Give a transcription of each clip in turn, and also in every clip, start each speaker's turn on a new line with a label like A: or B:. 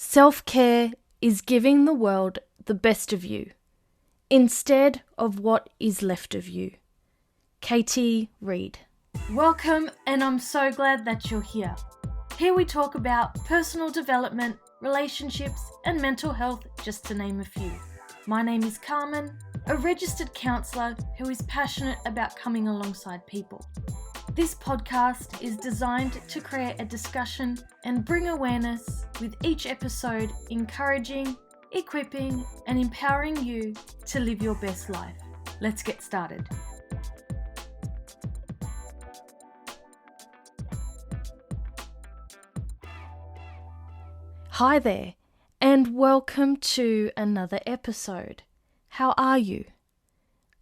A: Self-care is giving the world the best of you, instead of what is left of you. Katie Reed. Welcome, and I'm so glad that you're here. Here we talk about personal development, relationships, and mental health, just to name a few. My name is Carmen, a registered counsellor who is passionate about coming alongside people. This podcast is designed to create a discussion and bring awareness, with each episode encouraging, equipping, and empowering you to live your best life. Let's get started. Hi there, and welcome to another episode. How are you?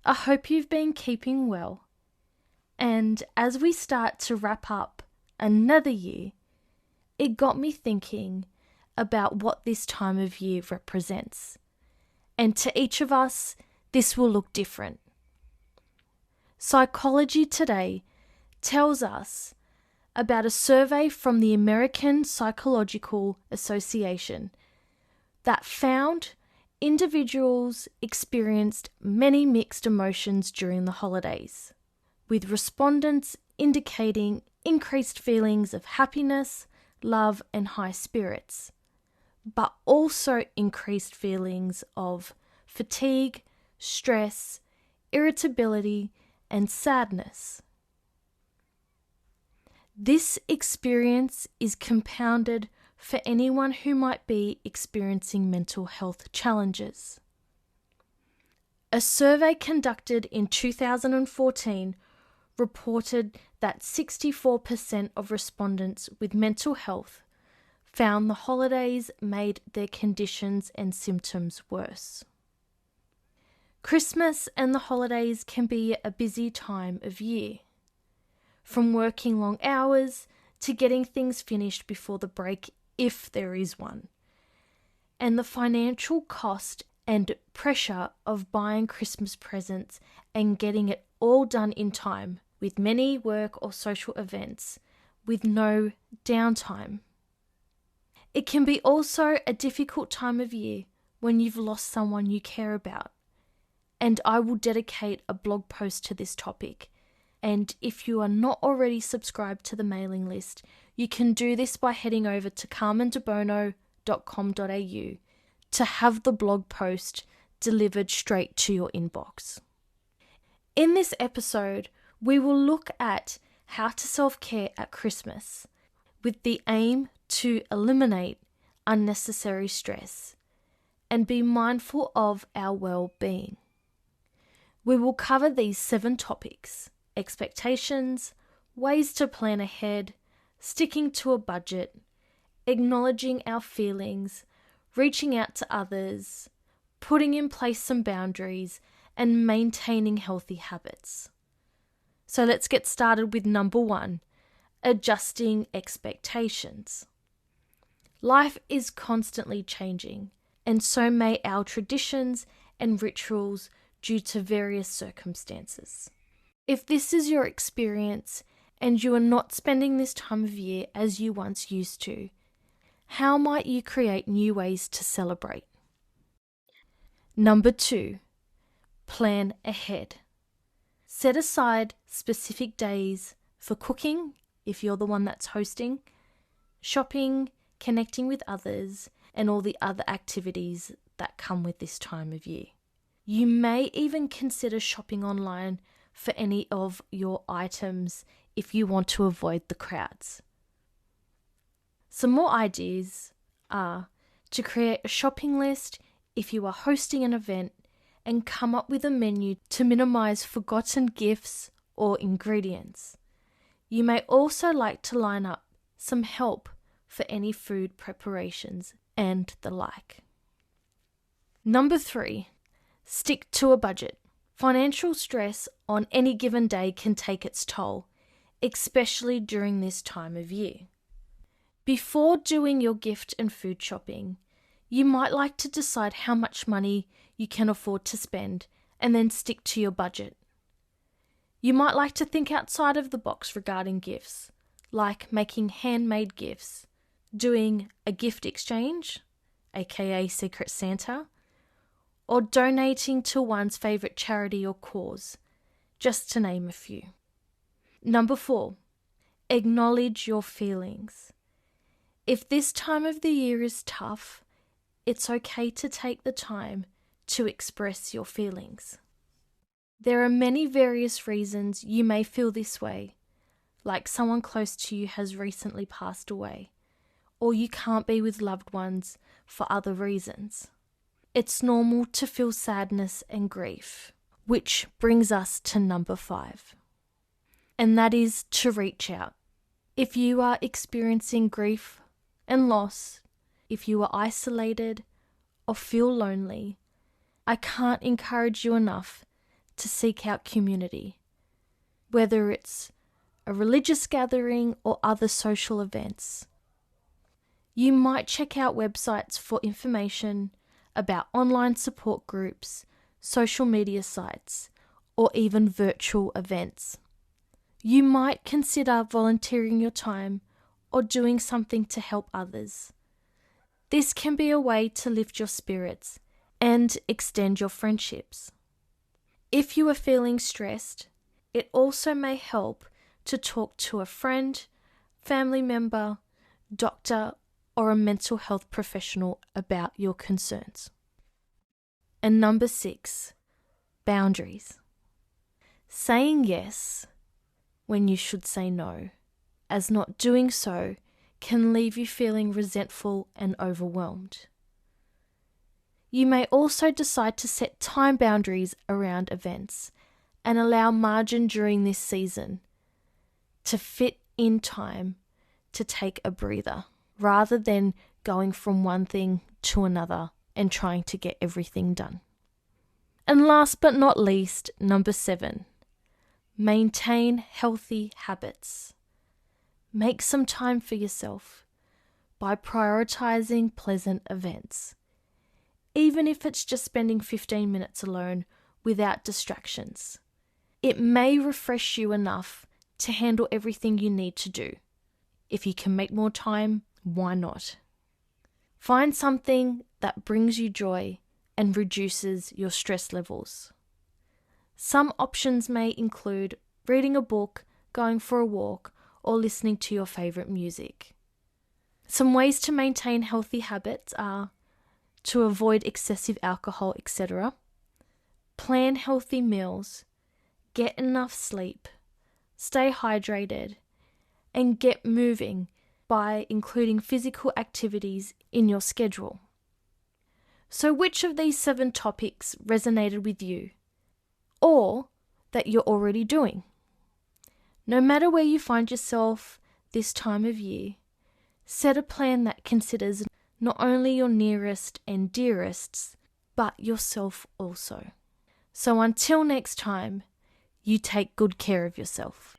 A: I hope you've been keeping well. And as we start to wrap up another year, it got me thinking about what this time of year represents. And to each of us, this will look different. Psychology Today tells us about a survey from the American Psychological Association that found individuals experienced many mixed emotions during the holidays, with respondents indicating increased feelings of happiness, love, and high spirits, but also increased feelings of fatigue, stress, irritability, and sadness. This experience is compounded for anyone who might be experiencing mental health challenges. A survey conducted in 2014 reported that 64% of respondents with mental health found the holidays made their conditions and symptoms worse. Christmas and the holidays can be a busy time of year, from working long hours to getting things finished before the break, if there is one, and the financial cost and pressure of buying Christmas presents and getting it all done in time, with many work or social events with no downtime. It can be also a difficult time of year when you've lost someone you care about, and I will dedicate a blog post to this topic. And if you are not already subscribed to the mailing list, you can do this by heading over to carmendebono.com.au to have the blog post delivered straight to your inbox. In this episode, we will look at how to self-care at Christmas, with the aim to eliminate unnecessary stress and be mindful of our well-being. We will cover these 7 topics: expectations, ways to plan ahead, sticking to a budget, acknowledging our feelings, reaching out to others, putting in place some boundaries, and maintaining healthy habits. So let's get started with number 1, adjusting expectations. Life is constantly changing, and so may our traditions and rituals due to various circumstances. If this is your experience and you are not spending this time of year as you once used to, how might you create new ways to celebrate? Number 2, plan ahead. Set aside specific days for cooking, if you're the one that's hosting, shopping, connecting with others, and all the other activities that come with this time of year. You may even consider shopping online for any of your items if you want to avoid the crowds. Some more ideas are to create a shopping list if you are hosting an event and come up with a menu to minimize forgotten gifts or ingredients. You may also like to line up some help for any food preparations and the like. Number 3, stick to a budget. Financial stress on any given day can take its toll, especially during this time of year. Before doing your gift and food shopping, you might like to decide how much money you can afford to spend and then stick to your budget. You might like to think outside of the box regarding gifts, like making handmade gifts, doing a gift exchange, aka Secret Santa, or donating to one's favourite charity or cause, just to name a few. Number 4, acknowledge your feelings. If this time of the year is tough, it's okay to take the time to express your feelings. There are many various reasons you may feel this way, like someone close to you has recently passed away, or you can't be with loved ones for other reasons. It's normal to feel sadness and grief, which brings us to number 5, and that is to reach out. If you are experiencing grief and loss, if you are isolated or feel lonely, I can't encourage you enough to seek out community, whether it's a religious gathering or other social events. You might check out websites for information about online support groups, social media sites, or even virtual events. You might consider volunteering your time or doing something to help others. This can be a way to lift your spirits and extend your friendships. If you are feeling stressed, it also may help to talk to a friend, family member, doctor, or a mental health professional about your concerns. And number 6, boundaries. Saying yes when you should say no, as not doing so can leave you feeling resentful and overwhelmed. You may also decide to set time boundaries around events and allow margin during this season to fit in time to take a breather, rather than going from one thing to another and trying to get everything done. And last but not least, number 7, maintain healthy habits. Make some time for yourself by prioritizing pleasant events, even if it's just spending 15 minutes alone without distractions. It may refresh you enough to handle everything you need to do. If you can make more time, why not? Find something that brings you joy and reduces your stress levels. Some options may include reading a book, going for a walk, or listening to your favorite music. Some ways to maintain healthy habits are to avoid excessive alcohol, etc. Plan healthy meals, get enough sleep, stay hydrated, and get moving by including physical activities in your schedule. So which of these 7 topics resonated with you, or that you're already doing? No matter where you find yourself this time of year, set a plan that considers not only your nearest and dearests, but yourself also. So until next time, you take good care of yourself.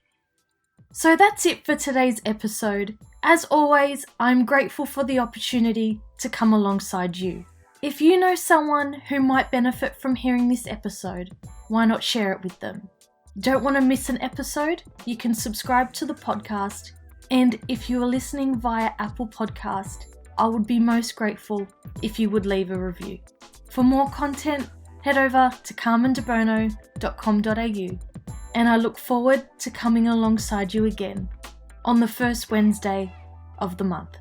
A: So that's it for today's episode. As always, I'm grateful for the opportunity to come alongside you. If you know someone who might benefit from hearing this episode, why not share it with them? Don't want to miss an episode? You can subscribe to the podcast, and if you are listening via Apple Podcast, I would be most grateful if you would leave a review. For more content, head over to carmendebono.com.au, and I look forward to coming alongside you again on the first Wednesday of the month.